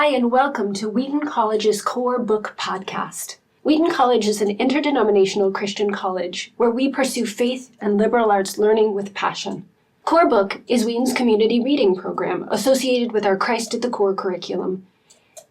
Hi, and welcome to Wheaton College's Core Book Podcast. Wheaton College is an interdenominational Christian college where we pursue faith and liberal arts learning with passion. Core Book is Wheaton's community reading program associated with our Christ at the Core curriculum.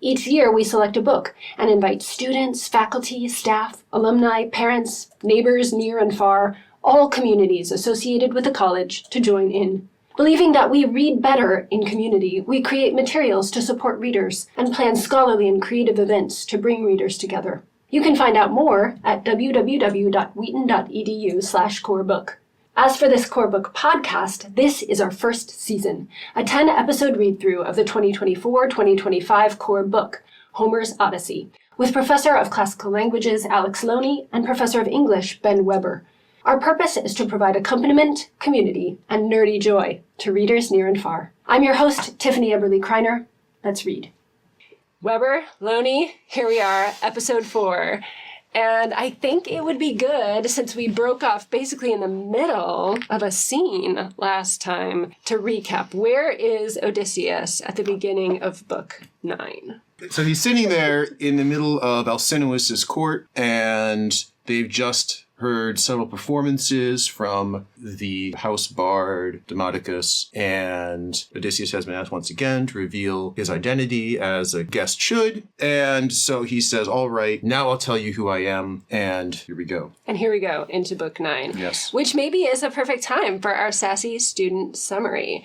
Each year we select a book and invite students, faculty, staff, alumni, parents, neighbors near and far, all communities associated with the college to join in. Believing that we read better in community, we create materials to support readers and plan scholarly and creative events to bring readers together. You can find out more at www.wheaton.edu/corebook. As for this Core Book podcast, this is our first season, a 10-episode read-through of the 2024-2025 Core Book, Homer's Odyssey, with Professor of Classical Languages Alex Loney and Professor of English Ben Weber. Our purpose is to provide accompaniment, community, and nerdy joy to readers near and far. I'm your host, Tiffany Eberly-Kreiner. Let's read. Weber, Loney, here we are, episode 4. And I think it would be good, since we broke off basically in the middle of a scene last time, to recap. Where is Odysseus at the beginning of book 9? So he's sitting there in the middle of Alcinous's court, and they've just heard several performances from the house bard Demodocus, and Odysseus has been asked once again to reveal his identity as a guest should, and so he says, all right, now I'll tell you who I am, and here we go. And here we go into book 9. Yes. Which maybe is a perfect time for our Sassy student summary.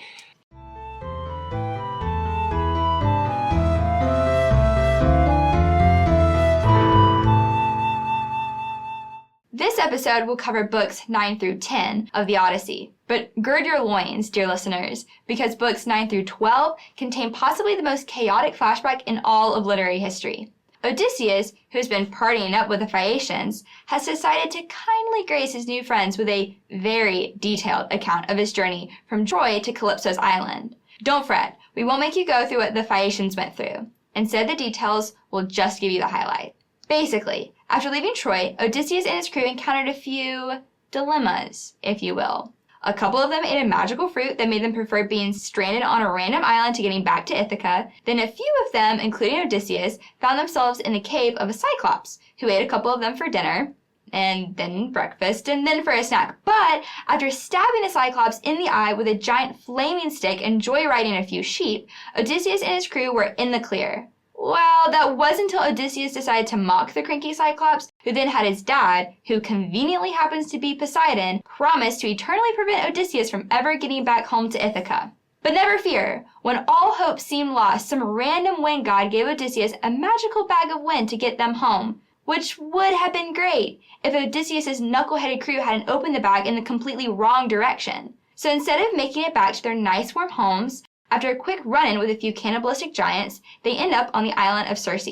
This episode will cover books 9 through 10 of the Odyssey, but gird your loins, dear listeners, because books 9 through 12 contain possibly the most chaotic flashback in all of literary history. Odysseus, who's been partying up with the Phaeacians, has decided to kindly grace his new friends with a very detailed account of his journey from Troy to Calypso's island. Don't fret, we won't make you go through what the Phaeacians went through. Instead, the details will just give you the highlight. Basically, after leaving Troy, Odysseus and his crew encountered a few dilemmas, if you will. A couple of them ate a magical fruit that made them prefer being stranded on a random island to getting back to Ithaca. Then a few of them, including Odysseus, found themselves in the cave of a Cyclops, who ate a couple of them for dinner, and then breakfast, and then for a snack. But after stabbing the Cyclops in the eye with a giant flaming stick and joyriding a few sheep, Odysseus and his crew were in the clear. Well, that wasn't until Odysseus decided to mock the cranky Cyclops, who then had his dad, who conveniently happens to be Poseidon, promise to eternally prevent Odysseus from ever getting back home to Ithaca. But never fear, when all hope seemed lost, some random wind god gave Odysseus a magical bag of wind to get them home, which would have been great if Odysseus' knuckle-headed crew hadn't opened the bag in the completely wrong direction. So instead of making it back to their nice warm homes, after a quick run-in with a few cannibalistic giants, they end up on the island of Circe.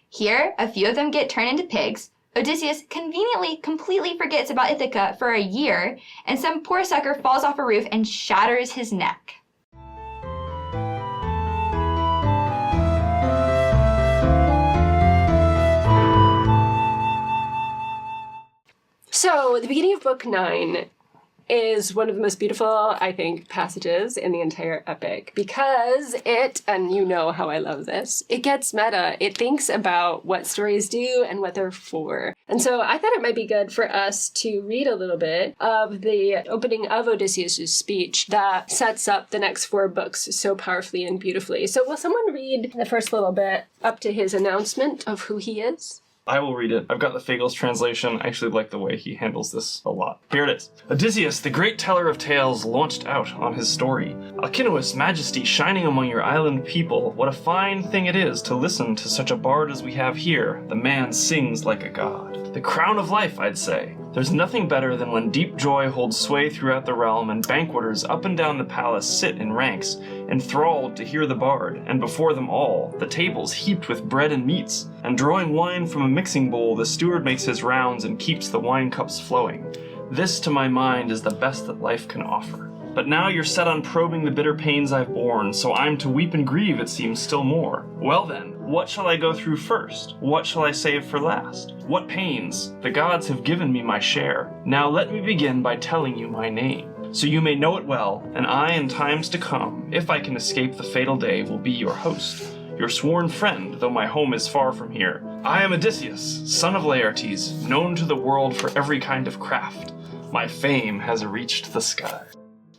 Here, a few of them get turned into pigs, Odysseus conveniently completely forgets about Ithaca for a year, and some poor sucker falls off a roof and shatters his neck. So, the beginning of book 9 is one of the most beautiful, I think, passages in the entire epic, because it, and you know how I love this, it gets meta. It thinks about what stories do and what they're for. And so I thought it might be good for us to read a little bit of the opening of Odysseus' speech that sets up the next 4 books so powerfully and beautifully. So will someone read the first little bit up to his announcement of who he is? I will read it. I've got the Fagles translation. I actually like the way he handles this a lot. Here it is. Odysseus, the great teller of tales, launched out on his story. Alcinous, majesty shining among your island people, what a fine thing it is to listen to such a bard as we have here. The man sings like a god. The crown of life, I'd say. There's nothing better than when deep joy holds sway throughout the realm and banqueters up and down the palace sit in ranks, enthralled to hear the bard, and before them all, the tables heaped with bread and meats, and drawing wine from a mixing bowl, the steward makes his rounds and keeps the wine cups flowing. This, to my mind, is the best that life can offer. But now you're set on probing the bitter pains I've borne, so I'm to weep and grieve, it seems, still more. Well then, what shall I go through first? What shall I save for last? What pains? The gods have given me my share. Now let me begin by telling you my name, so you may know it well, and I, in times to come, if I can escape the fatal day, will be your host. your sworn friend, though my home is far from here. I am Odysseus, son of Laertes, known to the world for every kind of craft. My fame has reached the sky.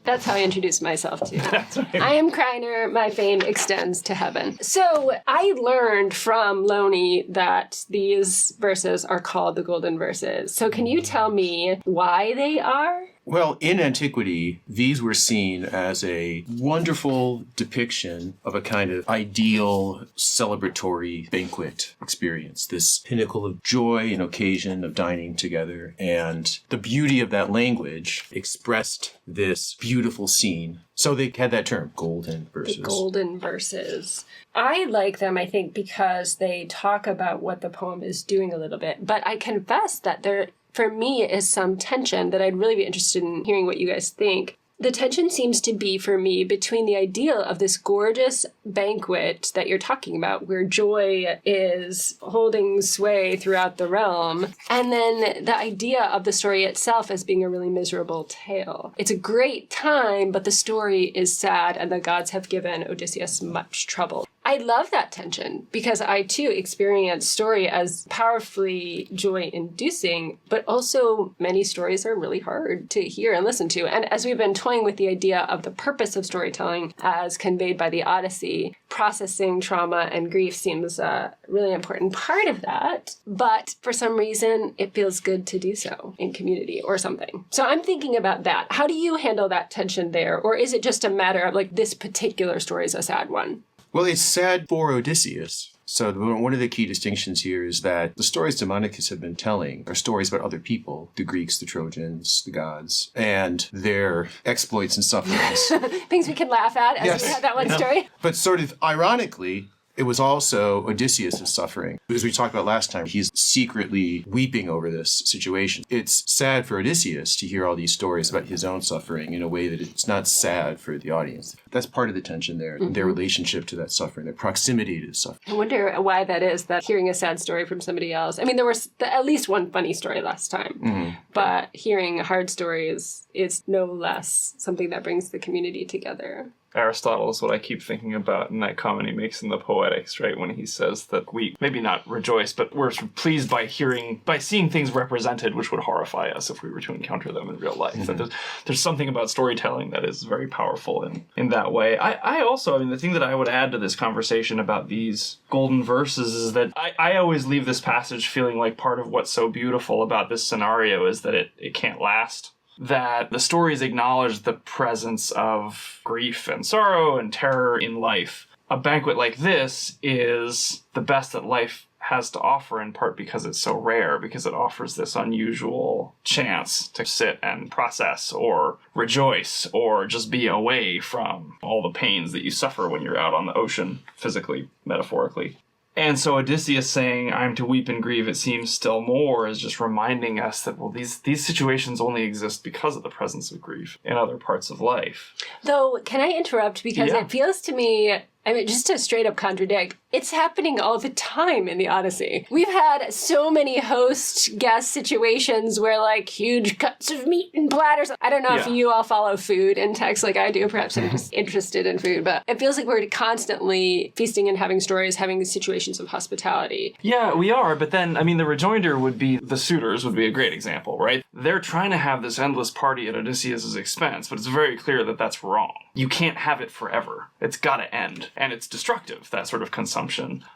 That's how I introduced myself to you. That's right. I am Kreiner. My fame extends to heaven. So I learned from Loney that these verses are called the Golden Verses. So can you tell me why they are? Well, in antiquity, these were seen as a wonderful depiction of a kind of ideal celebratory banquet experience, this pinnacle of joy and occasion of dining together. And the beauty of that language expressed this beautiful scene. So they had that term, golden verses. The Golden Verses. I like them, I think, because they talk about what the poem is doing a little bit. But I confess that there, for me, is some tension that I'd really be interested in hearing what you guys think. The tension seems to be, for me, between the ideal of this gorgeous banquet that you're talking about, where joy is holding sway throughout the realm, and then the idea of the story itself as being a really miserable tale. It's a great time, but the story is sad, and the gods have given Odysseus much trouble. I love that tension because I, too, experience story as powerfully joy-inducing, but also many stories are really hard to hear and listen to. And as we've been toying with the idea of the purpose of storytelling as conveyed by the Odyssey, processing trauma and grief seems a really important part of that. But for some reason, it feels good to do so in community or something. So I'm thinking about that. How do you handle that tension there? Or is it just a matter of, like, this particular story is a sad one? Well, it's sad for Odysseus. So one of the key distinctions here is that the stories Demodocus have been telling are stories about other people, the Greeks, the Trojans, the gods, and their exploits and sufferings. Things we can laugh at as we had that one story. But sort of ironically, it was also Odysseus' suffering. As we talked about last time, he's secretly weeping over this situation. It's sad for Odysseus to hear all these stories about his own suffering in a way that it's not sad for the audience. That's part of the tension there, their relationship to that suffering, their proximity to the suffering. I wonder why that is, that hearing a sad story from somebody else. I mean, there was at least one funny story last time, but hearing hard stories is no less something that brings the community together. Aristotle is what I keep thinking about in that comment he makes in the Poetics, right? When he says that we maybe not rejoice, but we're pleased by seeing things represented which would horrify us if we were to encounter them in real life. That there's something about storytelling that is very powerful in that way. I also, the thing that I would add to this conversation about these golden verses is that I always leave this passage feeling like part of what's so beautiful about this scenario is that it can't last. That the stories acknowledge the presence of grief and sorrow and terror in life. A banquet like this is the best that life has to offer, in part because it's so rare, because it offers this unusual chance to sit and process or rejoice or just be away from all the pains that you suffer when you're out on the ocean, physically, metaphorically. And so Odysseus saying, I'm to weep and grieve, it seems still more, is just reminding us that, well, these situations only exist because of the presence of grief in other parts of life. Though, can I interrupt? Because it feels to me, just to straight up contradict, it's happening all the time in the Odyssey. We've had so many host-guest situations where, like, huge cuts of meat and platters. I don't know if you all follow food in text like I do. Perhaps I'm just interested in food. But it feels like we're constantly feasting and having stories, having situations of hospitality. Yeah, we are. But then, the rejoinder would be the suitors would be a great example, right? They're trying to have this endless party at Odysseus' expense, but it's very clear that that's wrong. You can't have it forever. It's got to end. And it's destructive, that sort of consumption.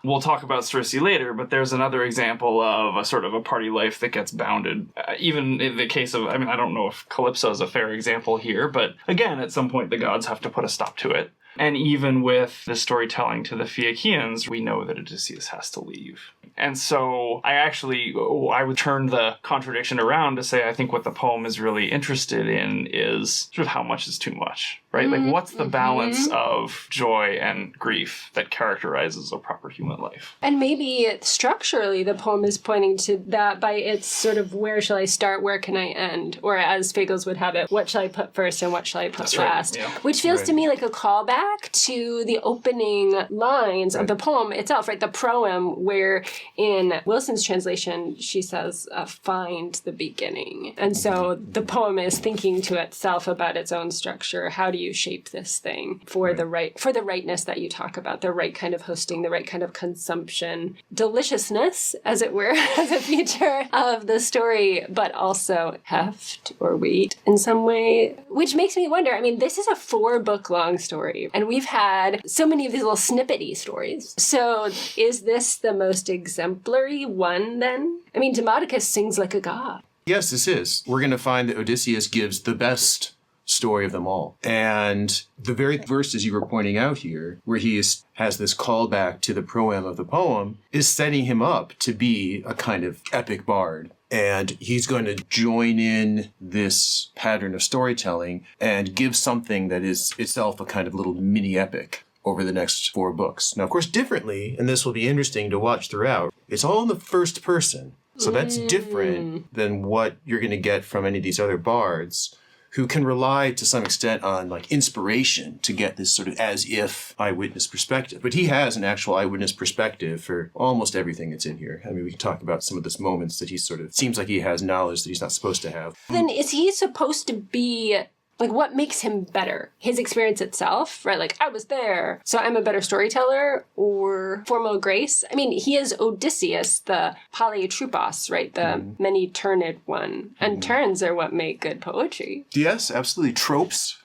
We'll talk about Circe later, but there's another example of a sort of a party life that gets bounded. Even in the case of, I don't know if Calypso is a fair example here, but again, at some point the gods have to put a stop to it. And even with the storytelling to the Phaeacians, we know that Odysseus has to leave. And so I would turn the contradiction around to say I think what the poem is really interested in is sort of how much is too much, right? Like what's the balance of joy and grief that characterizes a proper human life? And maybe structurally the poem is pointing to that by its sort of where shall I start, where can I end? Or as Fagles would have it, what shall I put first and what shall I put last? Right, yeah. Which feels to me like a callback back to the opening lines of the poem itself, right? The proem, where in Wilson's translation, she says, find the beginning. And so the poem is thinking to itself about its own structure. How do you shape this thing for the rightness that you talk about, the right kind of hosting, the right kind of consumption, deliciousness, as it were, as a feature of the story, but also heft or weight in some way, which makes me wonder, I mean, this is a 4-book long story, and we've had so many of these little snippety stories. So is this the most exemplary one then? I mean, Demodocus sings like a god. Yes, this is. We're going to find that Odysseus gives the best story of them all. And the very verses you were pointing out here, where he has this callback to the proem of the poem, is setting him up to be a kind of epic bard. And he's going to join in this pattern of storytelling and give something that is itself a kind of little mini epic over the next 4 books. Now, of course, differently, and this will be interesting to watch throughout, it's all in the first person. So that's different than what you're going to get from any of these other bards, who can rely to some extent on like inspiration to get this sort of as if eyewitness perspective. But he has an actual eyewitness perspective for almost everything that's in here. I mean, we can talk about some of those moments that he sort of seems like he has knowledge that he's not supposed to have. Then is he supposed to be, like, what makes him better? His experience itself, right? Like, I was there, so I'm a better storyteller, or formal grace? I mean, he is Odysseus, the polytropos, right? The many-turned one. And turns are what make good poetry. Yes, absolutely. Tropes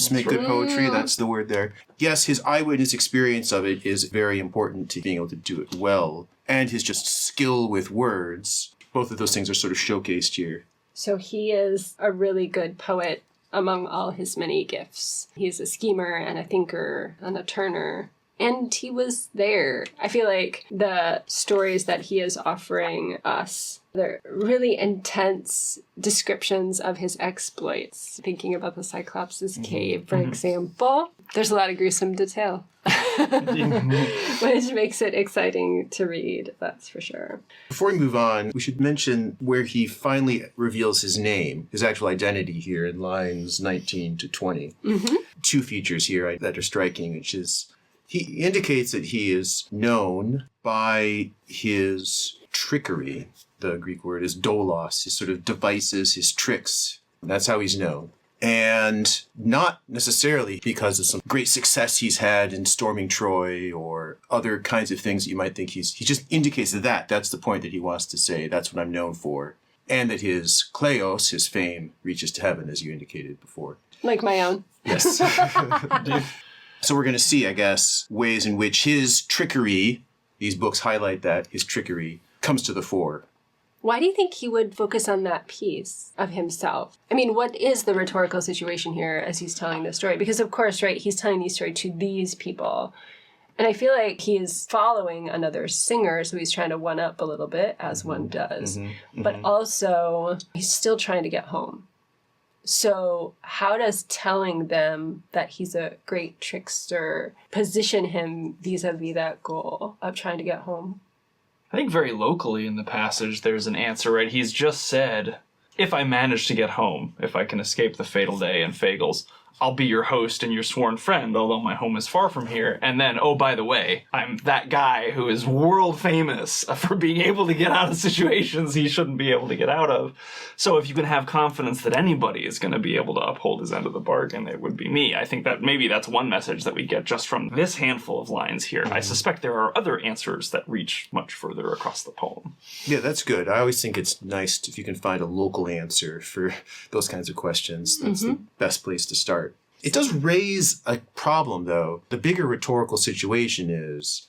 make good poetry. That's the word there. Yes, his eyewitness experience of it is very important to being able to do it well. And his just skill with words. Both of those things are sort of showcased here. So he is a really good poet among all his many gifts. He's a schemer and a thinker and a turner. And he was there. I feel like the stories that he is offering us, they're really intense descriptions of his exploits. Thinking about the Cyclops' cave, for example, there's a lot of gruesome detail. Which makes it exciting to read, that's for sure. Before we move on, we should mention where he finally reveals his name, his actual identity here in lines 19 to 20. 2 features here that are striking, which is he indicates that he is known by his trickery. The Greek word is doulos, his sort of devices, his tricks. That's how he's known. And not necessarily because of some great success he's had in storming Troy or other kinds of things that you might think he just indicates that's the point that he wants to say, that's what I'm known for. And that his kleos, his fame, reaches to heaven, as you indicated before. Like my own. Yes. So we're going to see, I guess, ways in which his trickery, these books highlight that, his trickery, comes to the fore. Why do you think he would focus on that piece of himself? I mean, what is the rhetorical situation here as he's telling this story? Because, of course, right, he's telling these stories to these people. And I feel like he is following another singer, so he's trying to one-up a little bit, as one does. But also, he's still trying to get home. So how does telling them that he's a great trickster position him vis-a-vis that goal of trying to get home? I think very locally in the passage there's an answer, right? He's just said, if I manage to get home, if I can escape the fatal day and Fagels, I'll be your host and your sworn friend, although my home is far from here. And then, oh, by the way, I'm that guy who is world famous for being able to get out of situations he shouldn't be able to get out of. So if you can have confidence that anybody is going to be able to uphold his end of the bargain, it would be me. I think that maybe that's one message that we get just from this handful of lines here. I suspect there are other answers that reach much further across the poem. Yeah, that's good. I always think it's nice if you can find a local answer for those kinds of questions. That's the best place to start. It does raise a problem, though. The bigger rhetorical situation is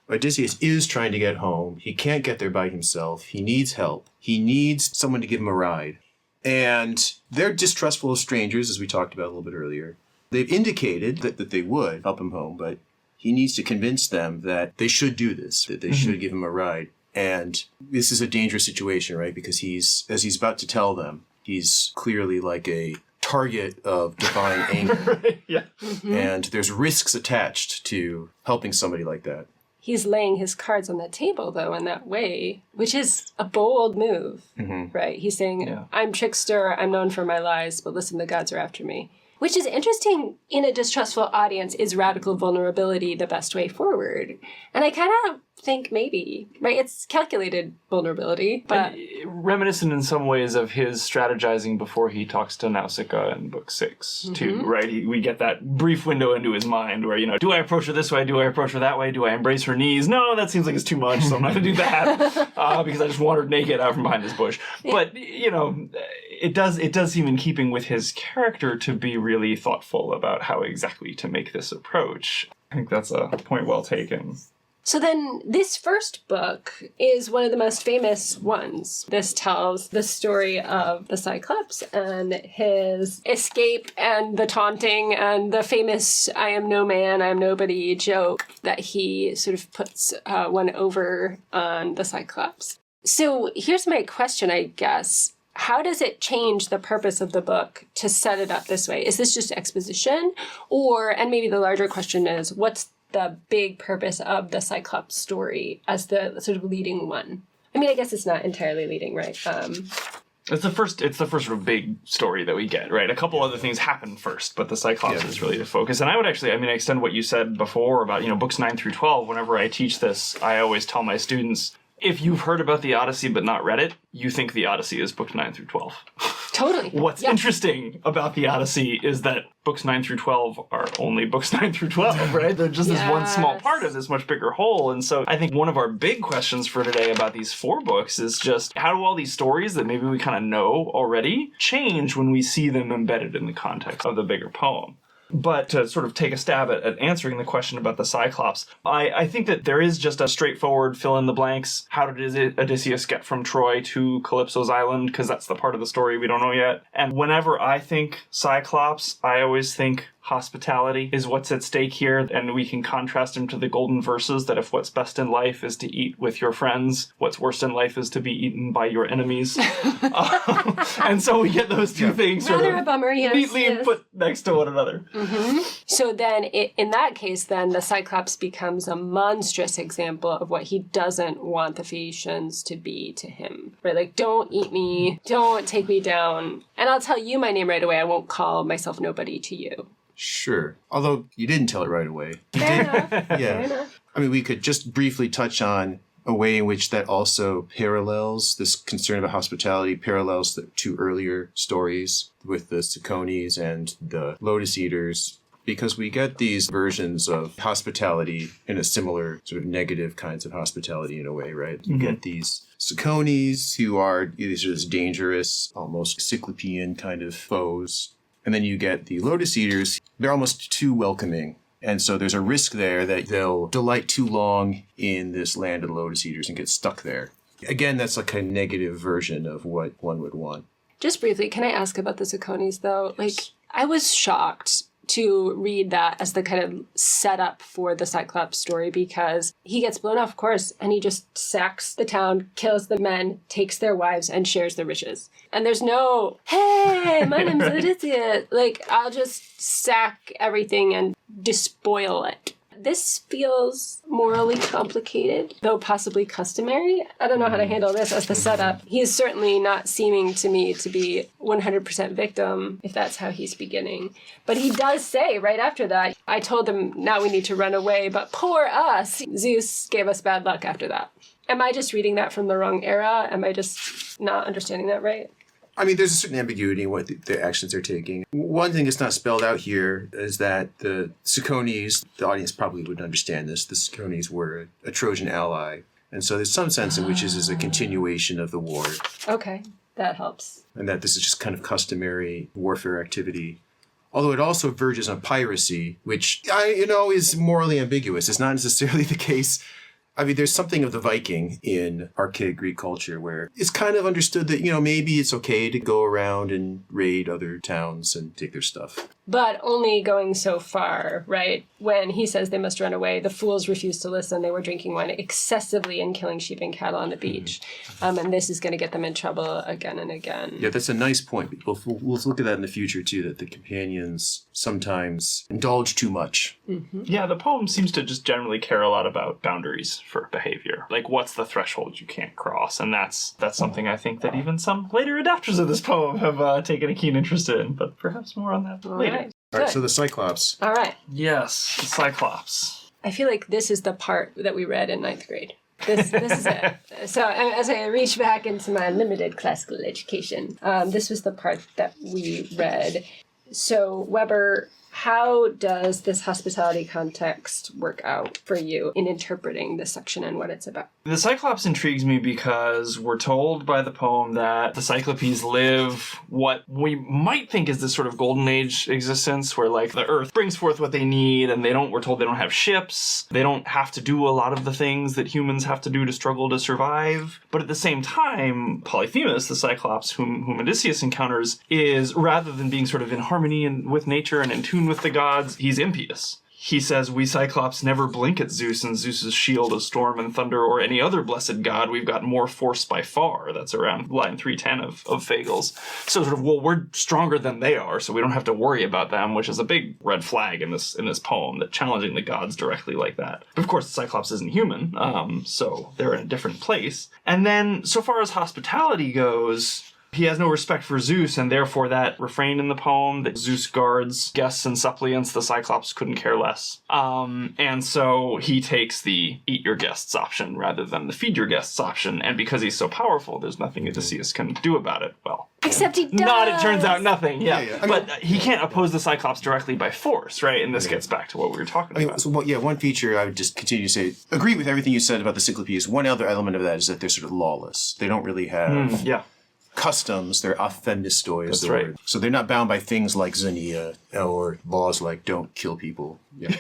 Odysseus is trying to get home. He can't get there by himself. He needs help. He needs someone to give him a ride. And they're distrustful of strangers, as we talked about a little bit earlier. They've indicated that they would help him home, but he needs to convince them that they should do this, that they should give him a ride. And this is a dangerous situation, right? Because as he's about to tell them, he's clearly like a target of divine anger. Yeah. And there's risks attached to helping somebody like that. He's laying his cards on the table, though, in that way, which is a bold move, right? He's saying, I'm trickster, I'm known for my lies, but listen, the gods are after me. Which is interesting. In a distrustful audience, is radical vulnerability the best way forward? And I kind of think maybe, right? It's calculated vulnerability, but... And reminiscent in some ways of his strategizing before he talks to Nausicaa in book 6, too, right? We get that brief window into his mind where, do I approach her this way? Do I approach her that way? Do I embrace her knees? No, that seems like it's too much, so I'm not going to do that because I just wandered naked out from behind this bush. But, it does seem in keeping with his character to be really thoughtful about how exactly to make this approach. I think that's a point well taken. So then this first book is one of the most famous ones. This tells the story of the Cyclops and his escape and the taunting and the famous I am no man, I am nobody joke that he sort of puts one over on the Cyclops. So here's my question, I guess. How does it change the purpose of the book to set it up this way? Is this just exposition? And maybe the larger question is, what's the big purpose of the Cyclops story as the sort of leading one? I mean, I guess it's not entirely leading, right? It's the first sort of big story that we get, right? A couple other things happen first, but the Cyclops is really the focus. And I would actually, extend what you said before about, books 9 through 12. Whenever I teach this, I always tell my students, if you've heard about the Odyssey but not read it, you think the Odyssey is books 9 through 12. Totally. What's interesting about the Odyssey is that books 9 through 12 are only books 9 through 12, right? They're just this one small part of this much bigger whole. And so I think one of our big questions for today about these 4 books is just how do all these stories that maybe we kind of know already change when we see them embedded in the context of the bigger poem? But to sort of take a stab at answering the question about the Cyclops, I think that there is just a straightforward fill in the blanks. How did Odysseus get from Troy to Calypso's island? Because that's the part of the story we don't know yet. And whenever I think Cyclops, I always think hospitality is what's at stake here, and we can contrast him to the golden verses that if what's best in life is to eat with your friends, what's worst in life is to be eaten by your enemies. And so we get those two things sort of neatly put next to one another. So then, in that case, then the Cyclops becomes a monstrous example of what he doesn't want the Phaeacians to be to him. Right? Like, don't eat me, don't take me down, and I'll tell you my name right away. I won't call myself nobody to you. Sure. Although you didn't tell it right away. Fair enough. Fair enough. I mean, we could just briefly touch on a way in which that also parallels, this concern about hospitality parallels the 2 earlier stories with the Cicones and the Lotus Eaters, because we get these versions of hospitality in a similar sort of negative kinds of hospitality in a way, right? You get these Cicones who are these are dangerous, almost Cyclopean kind of foes. And then you get the Lotus Eaters. They're almost too welcoming. And so there's a risk there that they'll delight too long in this land of the Lotus Eaters and get stuck there. Again, that's like a negative version of what one would want. Just briefly, can I ask about the Cicones, though? Like, I was shocked to read that as the kind of setup for the Cyclops story, because he gets blown off course and he just sacks the town, kills the men, takes their wives, and shares the riches. And there's no, hey, my name's Odysseus. Like, I'll just sack everything and despoil it. This feels morally complicated, though possibly customary. I don't know how to handle this as the setup. He is certainly not seeming to me to be 100% victim, if that's how he's beginning. But he does say right after that, I told him, now we need to run away, but poor us. Zeus gave us bad luck after that. Am I just reading that from the wrong era? Am I just not understanding that right? I mean, there's a certain ambiguity in what the actions they're taking. One thing that's not spelled out here is that the Cicones, the audience probably wouldn't understand this, the Cicones were a Trojan ally. And so there's some sense in which this is a continuation of the war. Okay, that helps. And that this is just kind of customary warfare activity. Although it also verges on piracy, which, is morally ambiguous. It's not necessarily the case. I mean, there's something of the Viking in archaic Greek culture where it's kind of understood that, maybe it's okay to go around and raid other towns and take their stuff. But only going so far, right? When he says they must run away, the fools refuse to listen. They were drinking wine excessively and killing sheep and cattle on the beach. And this is going to get them in trouble again and again. Yeah, that's a nice point. We'll look at that in the future, too, that the companions sometimes indulge too much. Yeah, the poem seems to just generally care a lot about boundaries for behavior. Like, what's the threshold you can't cross? And that's something I think that even some later adapters of this poem have taken a keen interest in, but perhaps more on that later. All right, Good. so the Cyclops. All right. Yes, the Cyclops. I feel like this is the part that we read in ninth grade. This is it. So as I reach back into my limited classical education, this was the part that we read. So Weber, how does this hospitality context work out for you in interpreting this section and what it's about? The Cyclops intrigues me because we're told by the poem that the Cyclopes live what we might think is this sort of golden age existence where like the earth brings forth what they need and we're told they don't have ships. They don't have to do a lot of the things that humans have to do to struggle to survive. But at the same time, Polyphemus, the Cyclops whom Odysseus encounters, is rather than being sort of in harmony and with nature and in tune with the gods, he's impious. He says, we Cyclops never blink at Zeus and Zeus's shield of storm and thunder or any other blessed god. We've got more force by far. That's around line 310 of Fagles. So sort of, well, we're stronger than they are, so we don't have to worry about them, which is a big red flag in this poem, that challenging the gods directly like that. But of course, the Cyclops isn't human, so they're in a different place. And then, so far as hospitality goes, he has no respect for Zeus, and therefore that refrain in the poem that Zeus guards guests and suppliants, the Cyclops couldn't care less. And so he takes the eat your guests option rather than the feed your guests option, and because he's so powerful, there's nothing Odysseus can do about it. Well, Except he does. it turns out nothing, yeah. I mean, but he can't oppose the Cyclops directly by force, right? And this gets back to what we were talking about. So, one feature I would just continue to say, agree with everything you said about the Cyclopes. One other element of that is that they're sort of lawless. They don't really have customs. They're authentistoi, is the word. So they're not bound by things like Xenia or laws like don't kill people. Yeah.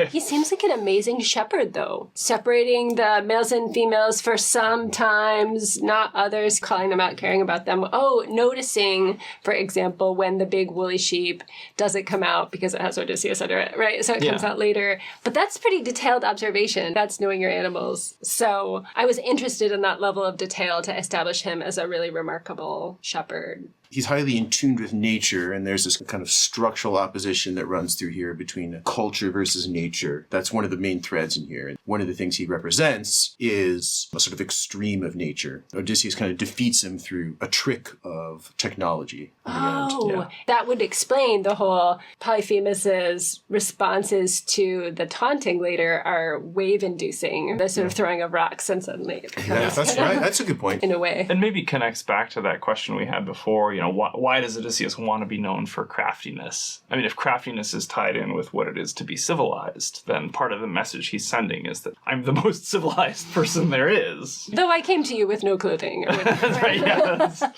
He seems like an amazing shepherd, though. Separating the males and females for some times, not others, calling them out, caring about them. Oh, noticing, for example, when the big woolly sheep doesn't come out because it has Odysseus under it, right? So it comes out later. But that's pretty detailed observation. That's knowing your animals. So I was interested in that level of detail to establish him as a really remarkable shepherd. He's highly in tune with nature, and there's this kind of structural opposition that runs through here between culture versus nature. That's one of the main threads in here. And one of the things he represents is a sort of extreme of nature. Odysseus kind of defeats him through a trick of technology. That would explain the whole Polyphemus's responses to the taunting later are wave-inducing, the sort of throwing of rocks, and suddenly it becomes That's right. That's a good point. in a way. And maybe connects back to that question we had before, why does Odysseus want to be known for craftiness? I mean, if craftiness is tied in with what it is to be civilized, then part of the message he's sending is that I'm the most civilized person there is. Though I came to you with no clothing. Or whatever. That's right,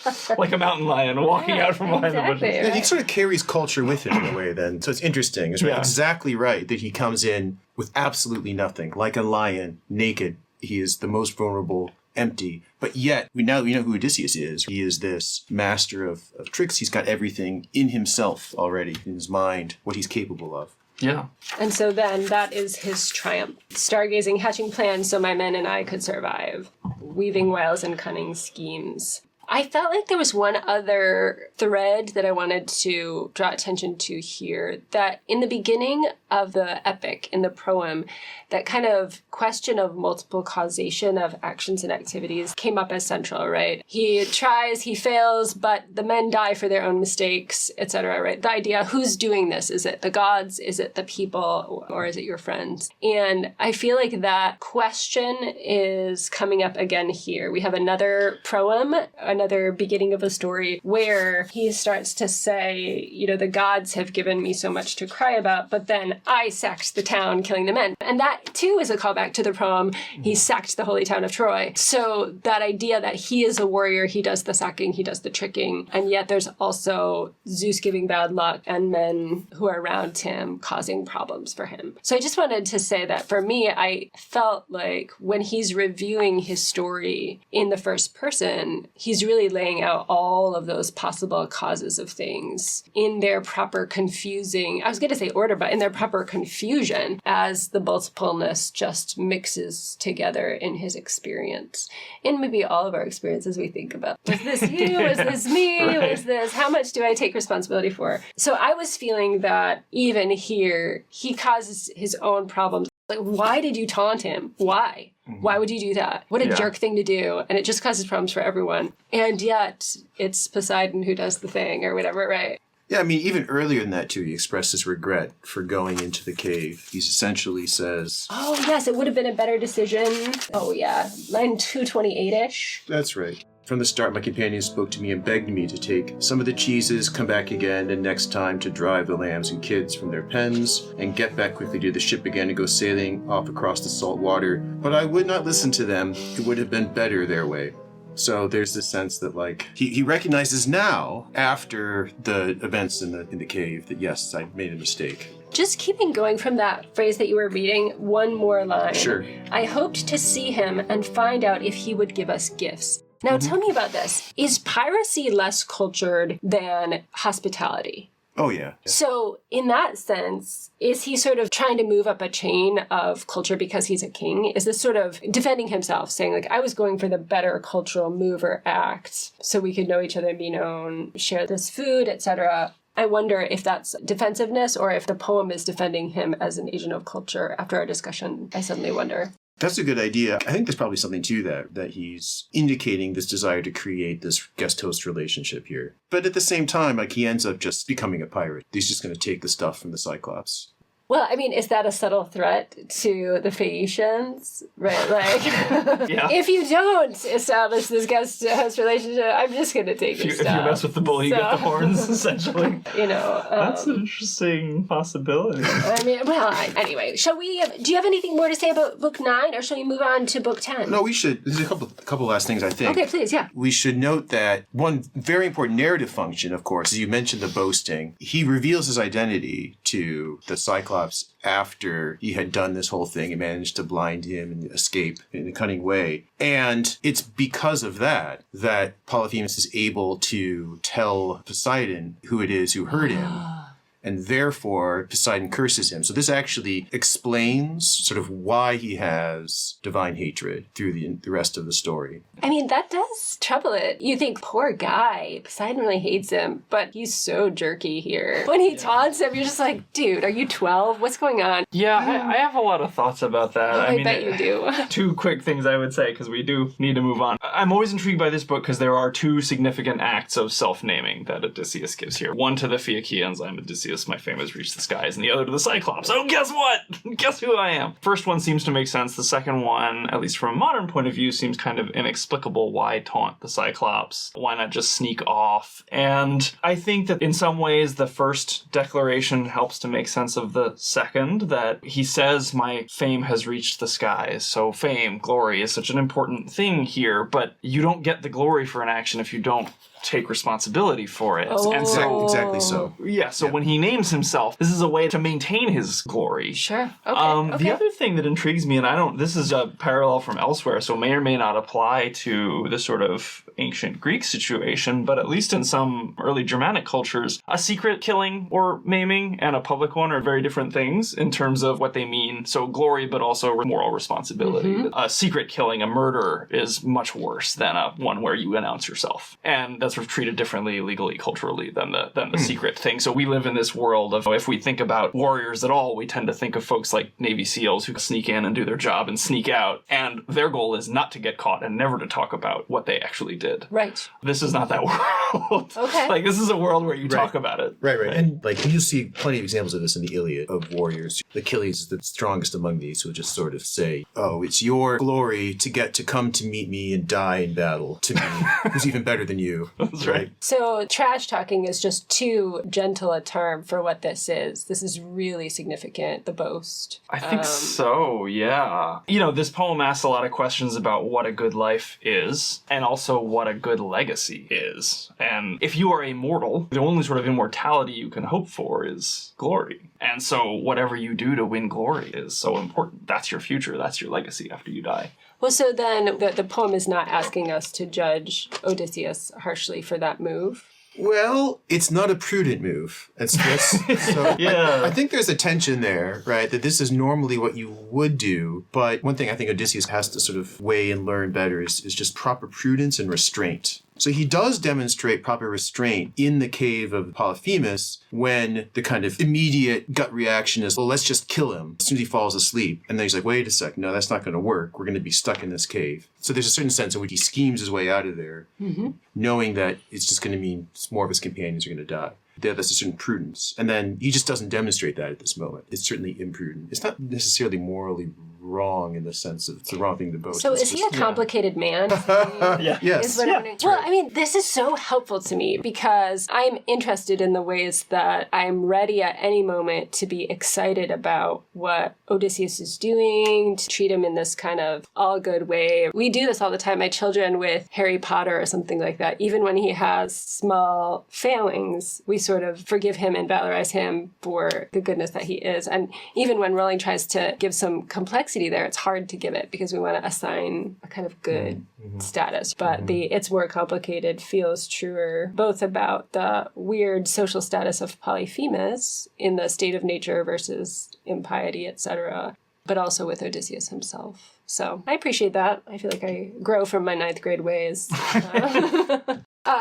That's like a mountain lion walking out from behind the bushes. Yeah, he sort of carries culture with him in a way then. So it's interesting. It's exactly right that he comes in with absolutely nothing. Like a lion, naked. He is the most vulnerable, empty. But yet, we know who Odysseus is. He is this master of tricks. He's got everything in himself already, in his mind, what he's capable of. Yeah. And so then that is his triumph. Stargazing, hatching plans so my men and I could survive. Weaving wiles and cunning schemes. I felt like there was one other thread that I wanted to draw attention to here, that in the beginning of the epic, in the proem, that kind of question of multiple causation of actions and activities came up as central, right? He tries, he fails, but the men die for their own mistakes, etc., right? The idea, who's doing this? Is it the gods? Is it the people? Or is it your friends? And I feel like that question is coming up again here. We have another proem, another beginning of a story where he starts to say, the gods have given me so much to cry about, but then I sacked the town, killing the men. And that, too, is a callback to the poem, he sacked the holy town of Troy. So that idea that he is a warrior, he does the sacking, he does the tricking, and yet there's also Zeus giving bad luck and men who are around him causing problems for him. So I just wanted to say that for me, I felt like when he's reviewing his story in the first person, he's really laying out all of those possible causes of things in their proper confusing, I was going to say order, but in their proper confusion as the multipleness just mixes together in his experience. In maybe all of our experiences we think about, was this you? Was this me? Right. Was this, how much do I take responsibility for? So I was feeling that even here, he causes his own problems. Like, why did you taunt him? Why? Why would you do that? What a jerk thing to do. And it just causes problems for everyone. And yet, it's Poseidon who does the thing or whatever, right? Yeah, I mean, even earlier than that, too, he expressed his regret for going into the cave. He essentially says... Oh, yes, it would have been a better decision. Oh, yeah. Line 228-ish. That's right. From the start, my companion spoke to me and begged me to take some of the cheeses, come back again, and next time to drive the lambs and kids from their pens, and get back quickly to the ship again and go sailing off across the salt water. But I would not listen to them. It would have been better their way. So there's this sense that, like, he recognizes now, after the events in the cave, that yes, I made a mistake. Just keeping going from that phrase that you were reading, one more line. Sure. I hoped to see him and find out if he would give us gifts. Now, tell me about this. Is piracy less cultured than hospitality? Oh, yeah. So, in that sense, is he sort of trying to move up a chain of culture because he's a king? Is this sort of defending himself, saying, like, I was going for the better cultural move or act so we could know each other and be known, share this food, etc.? I wonder if that's defensiveness or if the poem is defending him as an agent of culture. After our discussion, I suddenly wonder. That's a good idea. I think there's probably something to that he's indicating this desire to create this guest-host relationship here. But at the same time, like, he ends up just becoming a pirate. He's just going to take the stuff from the Cyclops. Well, I mean, is that a subtle threat to the Phaeacians? Right, like, Yeah. if you don't establish this guest-host relationship, I'm just going to take your stuff. If you mess with the bull, you get the horns, essentially. You know. That's an interesting possibility. I mean, well, anyway, shall we, do you have anything more to say about Book 9, or shall we move on to Book 10? No, we should. There's a couple last things, I think. Okay, please, yeah. We should note that one very important narrative function, of course, as you mentioned the boasting, he reveals his identity to the Cyclops after he had done this whole thing and managed to blind him and escape in a cunning way. And it's because of that Polyphemus is able to tell Poseidon who it is who hurt him. And therefore, Poseidon curses him. So this actually explains sort of why he has divine hatred through the rest of the story. I mean, that does trouble it. You think, poor guy, Poseidon really hates him, but he's so jerky here. When he taunts him, you're just like, dude, are you 12? What's going on? Yeah, I have a lot of thoughts about that. Oh, I bet you do. Two quick things I would say, because we do need to move on. I'm always intrigued by this book because there are two significant acts of self-naming that Odysseus gives here. One to the Phaeacians, I'm Odysseus, my fame has reached the skies, and the other to the Cyclops. Oh, guess what? Guess who I am? First one seems to make sense. The second one, at least from a modern point of view, seems kind of inexplicable. Why taunt the Cyclops? Why not just sneak off? And I think that in some ways the first declaration helps to make sense of the second, that he says, my fame has reached the skies. So fame, glory is such an important thing here, but you don't get the glory for an action if you don't take responsibility for it. Oh. And so Exactly so. yeah, so when he names himself, this is a way to maintain his glory. Sure. Okay. The other thing that intrigues me, and this is a parallel from elsewhere, so may or may not apply to the sort of ancient Greek situation, but at least in some early Germanic cultures, a secret killing or maiming and a public one are very different things in terms of what they mean. So glory, but also moral responsibility. Mm-hmm. A secret killing, a murder, is much worse than a one where you announce yourself. And that's sort of treated differently legally, culturally than the secret thing. So we live in this world of, if we think about warriors at all, we tend to think of folks like Navy SEALs who sneak in and do their job and sneak out. And their goal is not to get caught and never to talk about what they actually did. Right. This is not that world. Okay. Like, this is a world where you talk about it. Right. And like, you see plenty of examples of this in the Iliad of warriors. Achilles is the strongest among these, who just sort of say, oh, it's your glory to get to come to meet me and die in battle to me, who's even better than you. That's right. So trash talking is just too gentle a term for what this is. This is really significant, the boast. I think so, yeah. You know, this poem asks a lot of questions about what a good life is, and also what a good legacy is. And if you are immortal, the only sort of immortality you can hope for is glory. And so whatever you do to win glory is so important. That's your future. That's your legacy after you die. Well, so then the poem is not asking us to judge Odysseus harshly for that move. Well, it's not a prudent move. So Yeah. I think there's a tension there, right? That this is normally what you would do. But one thing I think Odysseus has to sort of weigh and learn better is just proper prudence and restraint. So he does demonstrate proper restraint in the cave of Polyphemus when the kind of immediate gut reaction is, well, let's just kill him as soon as he falls asleep. And then he's like, wait a second, no, that's not going to work. We're going to be stuck in this cave. So there's a certain sense in which he schemes his way out of there, knowing that it's just going to mean more of his companions are going to die. That's a certain prudence. And then he just doesn't demonstrate that at this moment. It's certainly imprudent. It's not necessarily morally wrong in the sense of it's the wrong thing to boast. So is he a complicated man? Yes. Well, I mean, this is so helpful to me because I'm interested in the ways that I'm ready at any moment to be excited about what Odysseus is doing, to treat him in this kind of all good way. We do this all the time. My children with Harry Potter or something like that. Even when he has small failings, we sort of forgive him and valorize him for the goodness that he is. And even when Rowling tries to give some complexity there, it's hard to give it because we want to assign a kind of good status. But the it's more complicated feels truer, both about the weird social status of Polyphemus in the state of nature versus impiety, etc., but also with Odysseus himself. So I appreciate that. I feel like I grow from my 9th grade ways.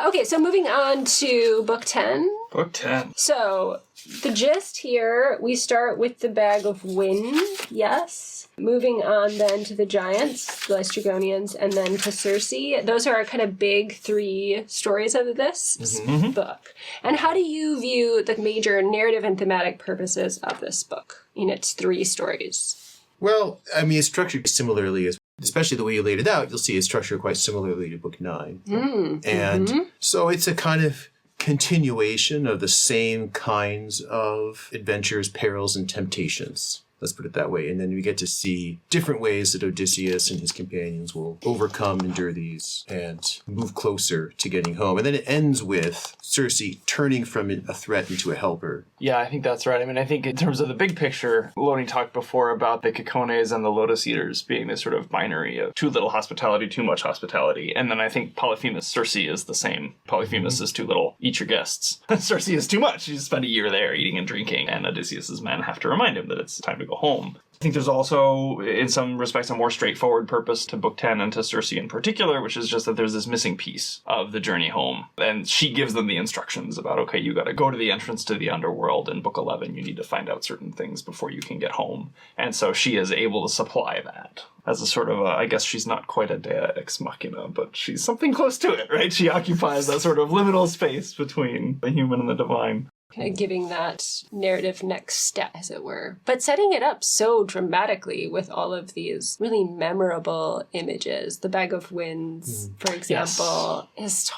Okay, so moving on to book 10. Book 10. So the gist here, we start with the bag of wind, yes. Moving on then to the giants, the Lystrigonians, and then to Circe. Those are our kind of big 3 stories of this book. And how do you view the major narrative and thematic purposes of this book in its 3 stories? Well, I mean, it's structured similarly, especially the way you laid it out, you'll see it's structured quite similarly to book 9. And so it's a kind of continuation of the same kinds of adventures, perils, and temptations. Let's put it that way. And then we get to see different ways that Odysseus and his companions will overcome, endure these, and move closer to getting home. And then it ends with Circe turning from a threat into a helper. Yeah, I think that's right. I mean, I think in terms of the big picture, Loni talked before about the Cicones and the Lotus Eaters being this sort of binary of too little hospitality, too much hospitality. And then I think Polyphemus, Circe is the same. Polyphemus is too little, eat your guests. Circe is too much. You spend a year there eating and drinking, and Odysseus's men have to remind him that it's time to go home. I think there's also, in some respects, a more straightforward purpose to Book 10 and to Circe in particular, which is just that there's this missing piece of the journey home. And she gives them the instructions about, okay, you got to go to the entrance to the underworld. In Book 11, you need to find out certain things before you can get home. And so she is able to supply that as a sort of, I guess she's not quite a dea ex machina, but she's something close to it, right? She occupies that sort of liminal space between the human and the divine. Kind of giving that narrative next step, as it were. But setting it up so dramatically with all of these really memorable images. The Bag of Winds, for example, is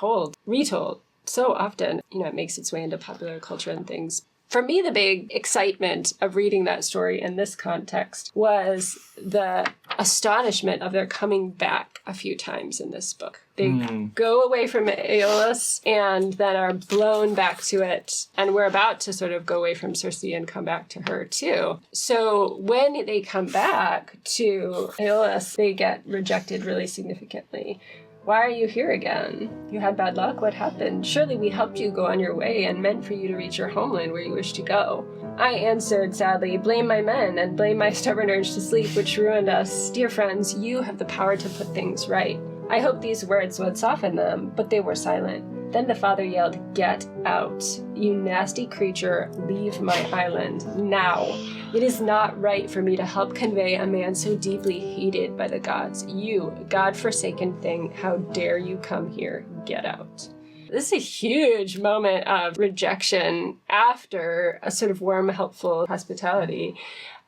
retold so often. You know, it makes its way into popular culture and things. For me, the big excitement of reading that story in this context was the astonishment of their coming back a few times in this book. They go away from Aeolus and then are blown back to it. And we're about to sort of go away from Circe and come back to her too. So when they come back to Aeolus, they get rejected really significantly. Why are you here again? You had bad luck? What happened? Surely we helped you go on your way and meant for you to reach your homeland where you wish to go. I answered sadly, blame my men and blame my stubborn urge to sleep which ruined us. Dear friends, you have the power to put things right. I hoped these words would soften them, but they were silent. Then the father yelled, get out. You nasty creature, leave my island. Now. It is not right for me to help convey a man so deeply hated by the gods. You, God-forsaken thing, how dare you come here? Get out. This is a huge moment of rejection after a sort of warm, helpful hospitality.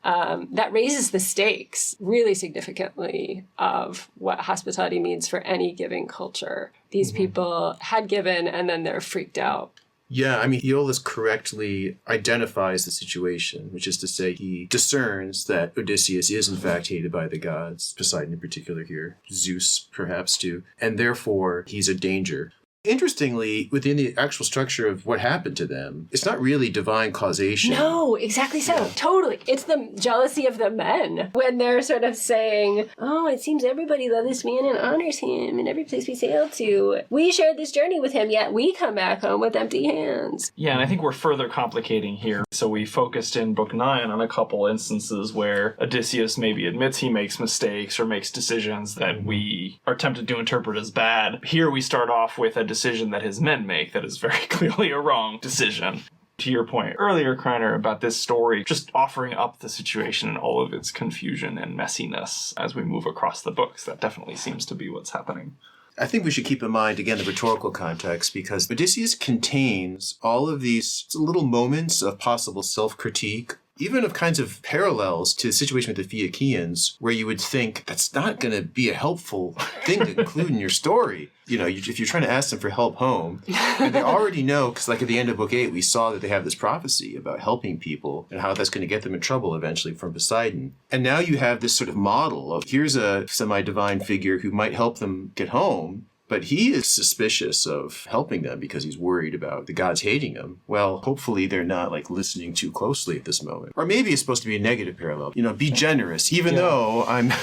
That raises the stakes really significantly of what hospitality means for any given culture. These people had given and then they're freaked out. Yeah, I mean, Aeolus correctly identifies the situation, which is to say he discerns that Odysseus is in fact hated by the gods, Poseidon in particular here, Zeus perhaps too, and therefore he's a danger. Interestingly, within the actual structure of what happened to them, it's not really divine causation. No, exactly so. Yeah. Totally. It's the jealousy of the men when they're sort of saying, oh, it seems everybody loves this man and honors him in every place we sail to. We shared this journey with him, yet we come back home with empty hands. Yeah, and I think we're further complicating here. So we focused in Book 9 on a couple instances where Odysseus maybe admits he makes mistakes or makes decisions that we are tempted to interpret as bad. Here we start off with a decision that his men make that is very clearly a wrong decision. To your point earlier, Kreiner, about this story, just offering up the situation and all of its confusion and messiness as we move across the books, that definitely seems to be what's happening. I think we should keep in mind, again, the rhetorical context, because Odysseus contains all of these little moments of possible self-critique, even of kinds of parallels to the situation with the Phaeacians, where you would think that's not going to be a helpful thing to include in your story. You know, if you're trying to ask them for help home, and they already know, because like at the end of Book 8, we saw that they have this prophecy about helping people and how that's going to get them in trouble eventually from Poseidon. And now you have this sort of model of here's a semi-divine figure who might help them get home, but he is suspicious of helping them because he's worried about the gods hating him. Well, hopefully they're not like listening too closely at this moment. Or maybe it's supposed to be a negative parallel. You know, be generous, even though I'm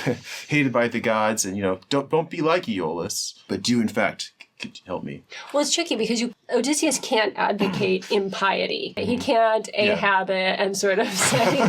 hated by the gods, and, you know, don't be like Aeolus, but do in fact help me. Well, it's tricky because Odysseus can't advocate impiety. He can't Ahab it and sort of say,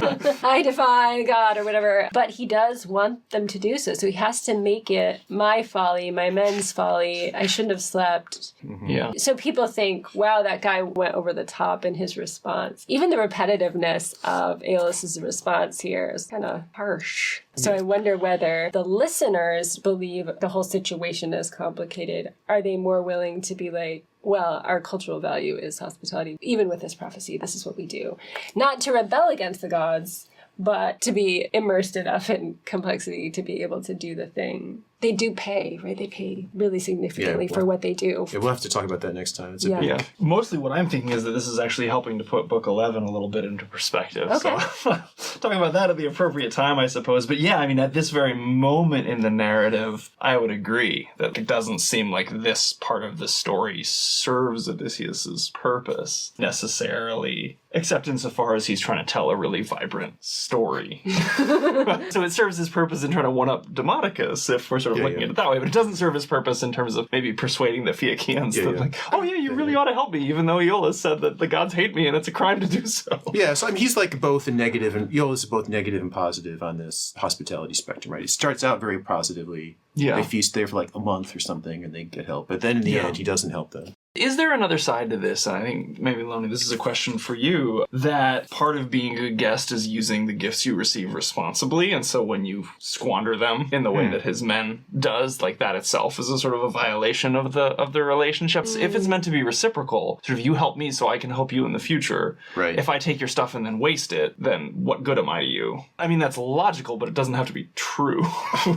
I defy God or whatever. But he does want them to do so. So he has to make it my folly, my men's folly. I shouldn't have slept. Yeah. So people think, wow, that guy went over the top in his response. Even the repetitiveness of Aeolus's response here is kind of harsh. So I wonder whether the listeners believe the whole situation is complicated. Are they more willing to be like, well, our cultural value is hospitality. Even with this prophecy, this is what we do. Not to rebel against the gods, but to be immersed enough in complexity to be able to do the thing. They do pay, right? They pay really significantly for what they do. Yeah, we'll have to talk about that next time. It's Mostly what I'm thinking is that this is actually helping to put Book 11 a little bit into perspective. Okay. So talking about that at the appropriate time, I suppose. But yeah, I mean, at this very moment in the narrative, I would agree that it doesn't seem like this part of the story serves Odysseus's purpose necessarily, except insofar as he's trying to tell a really vibrant story. So it serves his purpose in trying to one-up Demodocus, if we're sort of looking at it that way, but it doesn't serve his purpose in terms of maybe persuading the Phaeacians that like, oh yeah, you really ought to help me, even though Aeolus said that the gods hate me and it's a crime to do so. Yeah, so I mean, he's like both a negative, and Aeolus is both negative and positive on this hospitality spectrum, right? He starts out very positively. Yeah. They feast there for like a month or something and they get help, but then in the end, he doesn't help them. Is there another side to this? And I think maybe, Lonnie, this is a question for you, that part of being a good guest is using the gifts you receive responsibly, and so when you squander them in the way that his men does, like that itself is a sort of a violation of the relationships. If it's meant to be reciprocal, sort of you help me so I can help you in the future. Right. If I take your stuff and then waste it, then what good am I to you? I mean, that's logical, but it doesn't have to be true,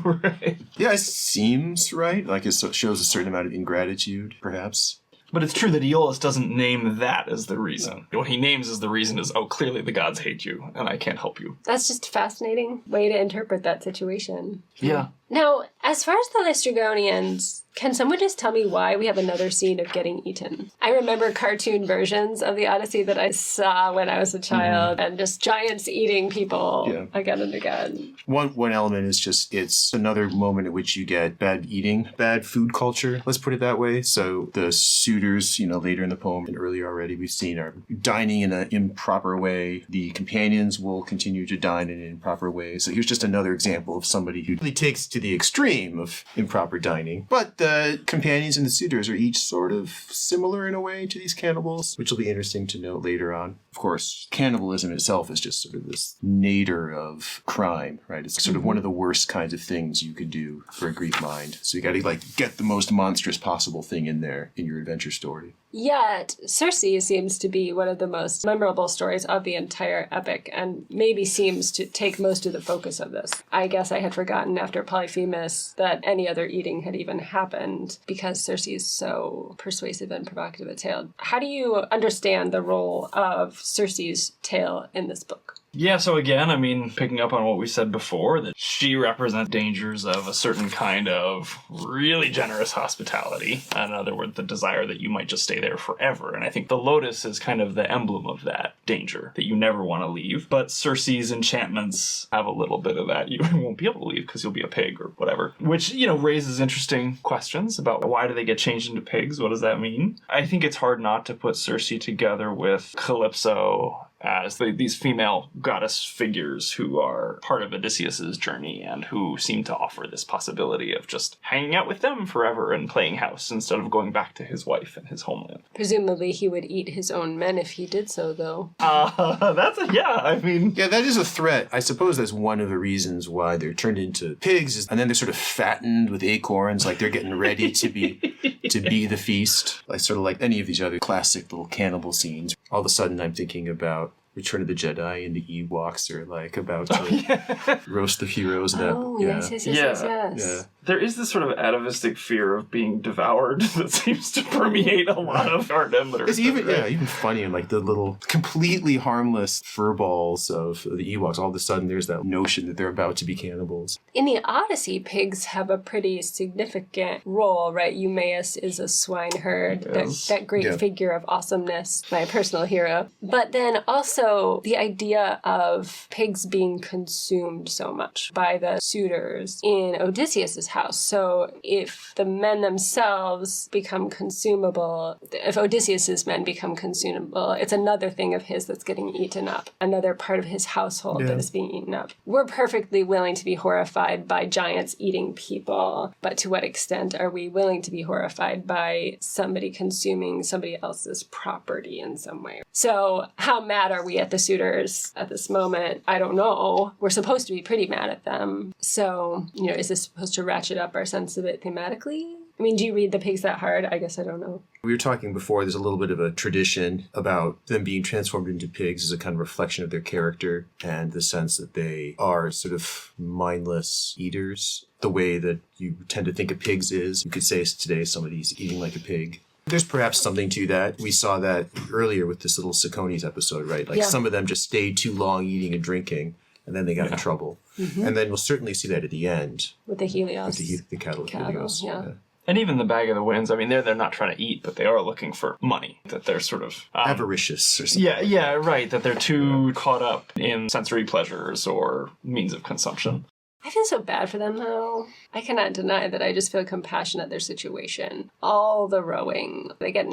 right? Yeah, it seems right. Like it shows a certain amount of ingratitude, perhaps. But it's true that Aeolus doesn't name that as the reason. What he names as the reason is, oh, clearly the gods hate you, and I can't help you. That's just a fascinating way to interpret that situation. Yeah. Now, as far as the Laestrygonians, can someone just tell me why we have another scene of getting eaten? I remember cartoon versions of the Odyssey that I saw when I was a child, and just giants eating people again and again. One element is just, it's another moment at which you get bad eating, bad food culture, let's put it that way. So the suitors, you know, later in the poem and earlier already we've seen are dining in an improper way. The companions will continue to dine in an improper way. So here's just another example of somebody who really takes to the extreme of improper dining. But the companions and the suitors are each sort of similar in a way to these cannibals, which will be interesting to note later on. Of course, cannibalism itself is just sort of this nadir of crime, right? It's sort of one of the worst kinds of things you could do for a Greek mind. So you got to like get the most monstrous possible thing in there in your adventure story. Yet, Circe seems to be one of the most memorable stories of the entire epic, and maybe seems to take most of the focus of this. I guess I had forgotten after Polyphemus that any other eating had even happened, because Circe is so persuasive and provocative a tale. How do you understand the role of Circe's tale in this book? Yeah, so again, I mean, picking up on what we said before, that she represents dangers of a certain kind of really generous hospitality. In other words, the desire that you might just stay there forever. And I think the lotus is kind of the emblem of that danger, that you never want to leave. But Circe's enchantments have a little bit of that. You won't be able to leave because you'll be a pig or whatever. Which, raises interesting questions about why do they get changed into pigs? What does that mean? I think it's hard not to put Circe together with Calypso as these female goddess figures who are part of Odysseus's journey and who seem to offer this possibility of just hanging out with them forever and playing house instead of going back to his wife and his homeland. Presumably he would eat his own men if he did so, though. Yeah, that is a threat. I suppose that's one of the reasons why they're turned into pigs, and then they're sort of fattened with acorns, like they're getting ready to be the feast. Like sort of like any of these other classic little cannibal scenes. All of a sudden I'm thinking about Return of the Jedi and the Ewoks are like about to roast the heroes. Yes. There is this sort of atavistic fear of being devoured that seems to permeate a lot of our literature. It's even funny in like the little completely harmless furballs of the Ewoks. All of a sudden there's that notion that they're about to be cannibals. In the Odyssey, pigs have a pretty significant role, right? Eumaeus is a swineherd, that great figure of awesomeness, my personal hero. But then also the idea of pigs being consumed so much by the suitors in Odysseus's house. So if the men themselves become consumable, if Odysseus's men become consumable, it's another thing of his that's getting eaten up, another part of his household that is being eaten up. We're perfectly willing to be horrified by giants eating people, but to what extent are we willing to be horrified by somebody consuming somebody else's property in some way? So how mad are we at the suitors at this moment? I don't know. We're supposed to be pretty mad at them. So, is this supposed to ratchet up our sense of it thematically? I mean, do you read the pigs that hard? I guess I don't know. We were talking before, there's a little bit of a tradition about them being transformed into pigs as a kind of reflection of their character and the sense that they are sort of mindless eaters. The way that you tend to think of pigs is, you could say today somebody's eating like a pig. There's perhaps something to that. We saw that earlier with this little Cicones episode, right? Like some of them just stayed too long eating and drinking, and then they got in trouble. Mm-hmm. And then we'll certainly see that at the end. With the Helios. With the cattle Helios. Yeah. And even the Bag of the Winds, I mean, they're not trying to eat, but they are looking for money. That they're sort of... avaricious or something. Yeah, right. That they're too caught up in sensory pleasures or means of consumption. I feel so bad for them, though. I cannot deny that I just feel compassion at their situation. All the rowing. They get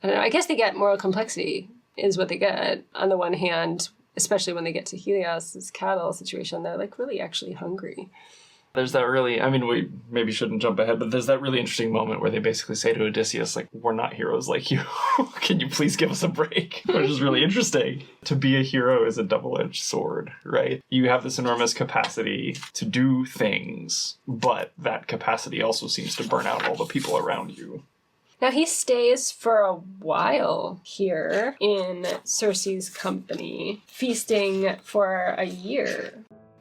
I guess they get moral complexity is what they get. On the one hand, especially when they get to Helios' cattle situation, they're like really actually hungry. There's that really, I mean, we maybe shouldn't jump ahead, but there's that really interesting moment where they basically say to Odysseus, like, we're not heroes like you. Can you please give us a break? Which is really interesting. To be a hero is a double-edged sword, right? You have this enormous capacity to do things, but that capacity also seems to burn out all the people around you. Now, he stays for a while here in Circe's company, feasting for a year.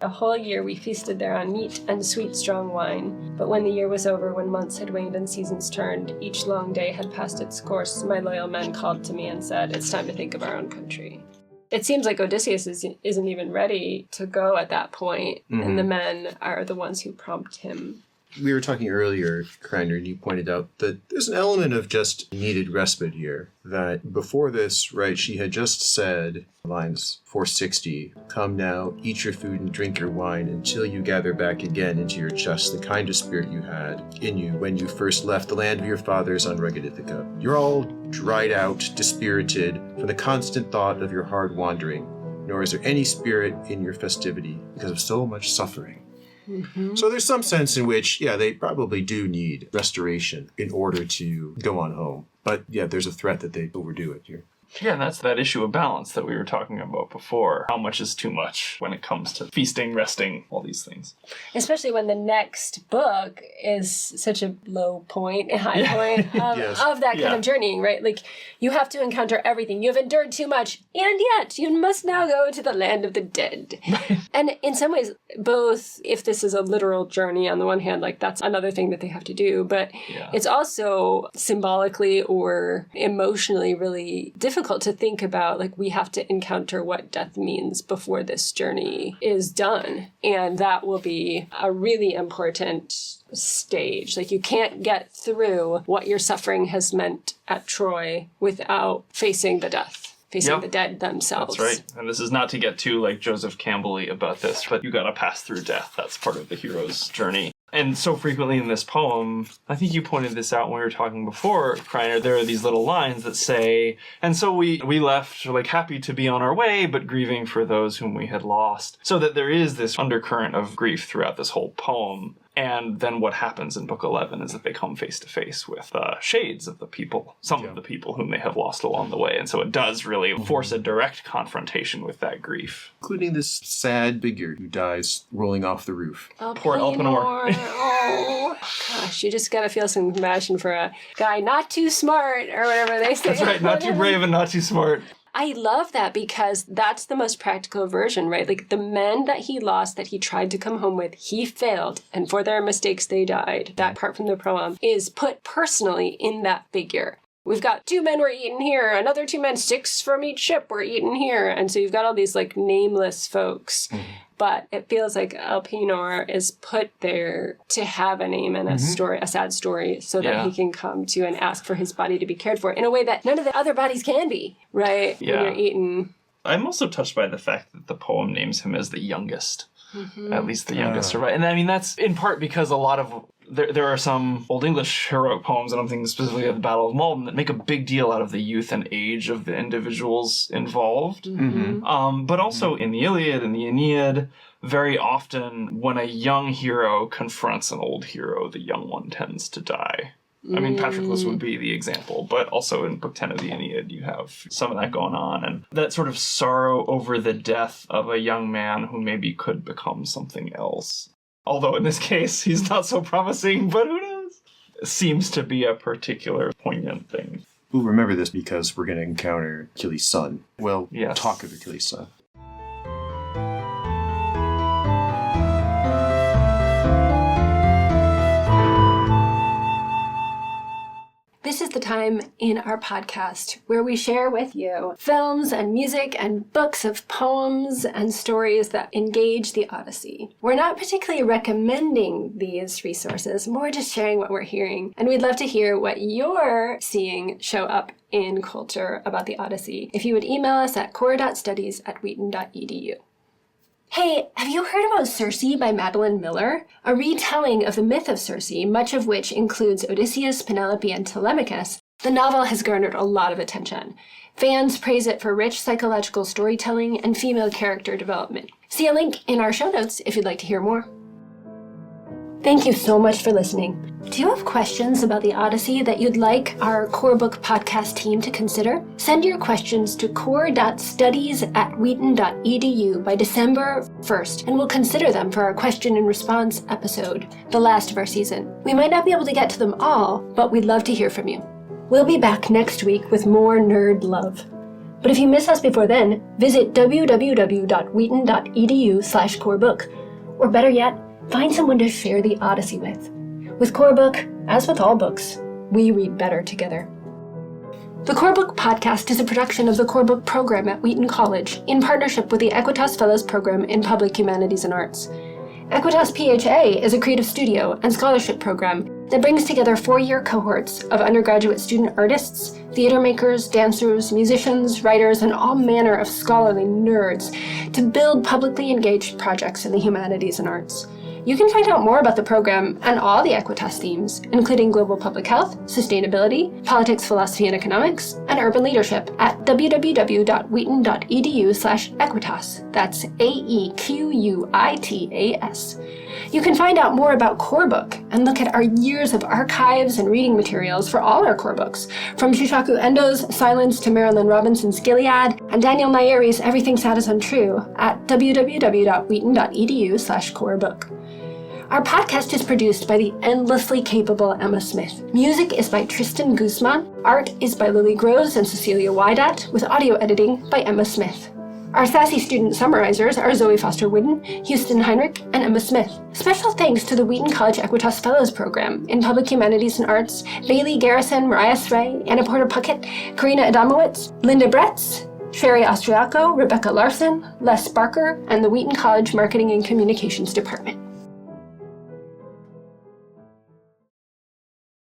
A whole year we feasted there on meat and sweet strong wine. But when the year was over, when months had waned and seasons turned, each long day had passed its course, my loyal men called to me and said, it's time to think of our own country. It seems like Odysseus isn't even ready to go at that point, and the men are the ones who prompt him. We were talking earlier, Kreiner, and you pointed out that there's an element of just needed respite here. That before this, right, she had just said, lines 460, come now, eat your food and drink your wine until you gather back again into your chest the kind of spirit you had in you when you first left the land of your fathers on rugged Ithaca. You're all dried out, dispirited from the constant thought of your hard wandering, nor is there any spirit in your festivity because of so much suffering. Mm-hmm. So there's some sense in which, they probably do need restoration in order to go on home. But there's a threat that they overdo it here. Yeah, and that's that issue of balance that we were talking about before. How much is too much when it comes to feasting, resting, all these things. Especially when the next book is such a low point, a high point of that kind of journey, right? Like, you have to encounter everything. You have endured too much, and yet you must now go to the land of the dead. And in some ways, both, if this is a literal journey on the one hand, like that's another thing that they have to do, but it's also symbolically or emotionally really difficult difficult to think about, like, we have to encounter what death means before this journey is done. And that will be a really important stage. Like, you can't get through what your suffering has meant at Troy without facing the death, facing the dead themselves. That's right. And this is not to get too, like, Joseph Campbell-y about this, but you gotta pass through death. That's part of the hero's journey. And so frequently in this poem, I think you pointed this out when we were talking before, Kreiner, there are these little lines that say, and so we left, like, happy to be on our way, but grieving for those whom we had lost. So that there is this undercurrent of grief throughout this whole poem. And then what happens in Book 11 is that they come face to face with shades of the people, some of the people whom they have lost along the way. And so it does really force a direct confrontation with that grief. Including this sad figure who dies rolling off the roof. Poor Elpenor. Oh, gosh, you just gotta feel some compassion for a guy not too smart, or whatever they say. That's right, not too brave and not too smart. I love that because that's the most practical version, right? Like, the men that he lost, that he tried to come home with, he failed, and for their mistakes they died. That part from the poem is put personally in that figure. We've got 2 men were eaten here, another 2 men, 6 from each ship were eaten here. And so you've got all these, like, nameless folks. But it feels like Elpenor is put there to have a name and a story, a sad story, so that he can come to and ask for his body to be cared for in a way that none of the other bodies can be, right? Yeah. When you're eaten. I'm also touched by the fact that the poem names him as the youngest. At least the youngest survivor. And I mean, that's in part because a lot of... There are some Old English heroic poems, and I'm thinking specifically of the Battle of Malden, that make a big deal out of the youth and age of the individuals involved. But also in the Iliad and the Aeneid, very often when a young hero confronts an old hero, the young one tends to die. I mean, Patroclus would be the example, but also in Book 10 of the Aeneid, you have some of that going on. And that sort of sorrow over the death of a young man who maybe could become something else. Although in this case, he's not so promising, but who knows? Seems to be a particular poignant thing. We'll remember this because we're going to encounter Achilles' son. Well, Yes. talk of Achilles' son. This is the time in our podcast where we share with you films and music and books of poems and stories that engage the Odyssey. We're not particularly recommending these resources, more just sharing what we're hearing. And we'd love to hear what you're seeing show up in culture about the Odyssey. If you would email us at core.studies@wheaton.edu. Hey, have you heard about Circe by Madeline Miller? A retelling of the myth of Circe, much of which includes Odysseus, Penelope, and Telemachus. The novel has garnered a lot of attention. Fans praise it for rich psychological storytelling and female character development. See a link in our show notes if you'd like to hear more. Thank you so much for listening. Do you have questions about the Odyssey that you'd like our Core Book podcast team to consider? Send your questions to core.studies@wheaton.edu by December 1st, and we'll consider them for our question and response episode, the last of our season. We might not be able to get to them all, but we'd love to hear from you. We'll be back next week with more nerd love. But if you miss us before then, visit www.wheaton.edu/corebook. Or better yet, find someone to share the Odyssey with. With Core Book, as with all books, we read better together. The Core Book podcast is a production of the Core Book program at Wheaton College in partnership with the Aequitas Fellows Program in Public Humanities and Arts. Aequitas PHA is a creative studio and scholarship program that brings together 4-year cohorts of undergraduate student artists, theater makers, dancers, musicians, writers, and all manner of scholarly nerds to build publicly engaged projects in the humanities and arts. You can find out more about the program and all the Aequitas themes, including global public health, sustainability, politics, philosophy, and economics, and urban leadership at www.wheaton.edu/Aequitas. That's AEQUITAS. You can find out more about Core Book and look at our years of archives and reading materials for all our core books, from Shishaku Endo's Silence to Marilyn Robinson's Gilead and Daniel Nayeri's Everything Sad is Untrue at www.wheaton.edu/corebook. Our podcast is produced by the endlessly capable Emma Smith. Music is by Tristan Guzman. Art is by Lily Groves and Cecilia Waidatt, with audio editing by Emma Smith. Our Sassy student summarizers are Zoe Foster-Whiddon, Houston Heinrich, and Emma Smith. Special thanks to the Wheaton College Aequitas Fellows Program in Public Humanities and Arts, Bailey Garrison, Mariah Sray, Anna Porter Puckett, Karina Adamowitz, Linda Bretz, Sherry Austriaco, Rebecca Larson, Les Barker, and the Wheaton College Marketing and Communications Department.